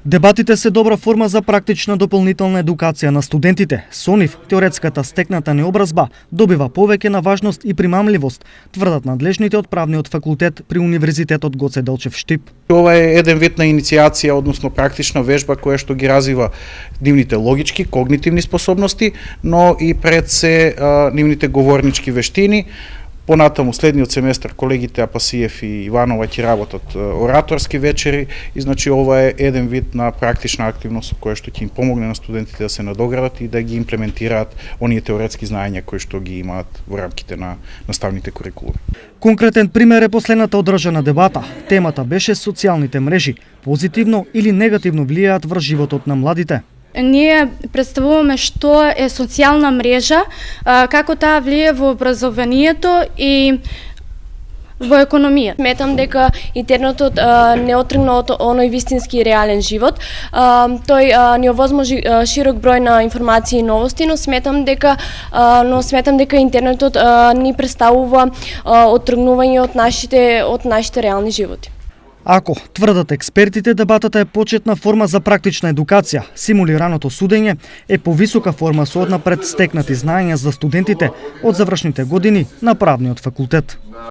Дебатите се добра форма за практична дополнителна едукација на студентите. Со нив, теоретската стекната необразба добива повеќе на важност и примамливост, тврдат надлежните од правниот факултет при Универзитетот Гоце Делчев Штип. Ова е еден вид на иницијација, односно практична вежба која што ги развива нивните логички, когнитивни способности, но и пред се нивните говорнички вештини. Понатаму следниот семестар колегите Апасиев и Иванова ќе работат ораторски вечери и значи ова е еден вид на практична активност која што ќе им помогне на студентите да се надоградат и да ги имплементираат оние теоретски знаења кои што ги имаат во рамките на наставните курикулуми. Конкретен пример е последната одржана дебата. Темата беше социјалните мрежи, позитивно или негативно влијаат врз животот на младите. Ние представуваме што е социјална мрежа, како таа влие во образованието и во економија. Сметам дека интернетот не отргна од оној вистински реален живот. Тој ни овозможи широк број на информации и новости, но сметам дека интернетот ни представува отргнување од нашите реални животи. Ако, тврдат експертите, дебатата е почетна форма за практична едукација, симулираното судење е повисока форма со однапред стекнати знаења за студентите од завршните години на правниот факултет.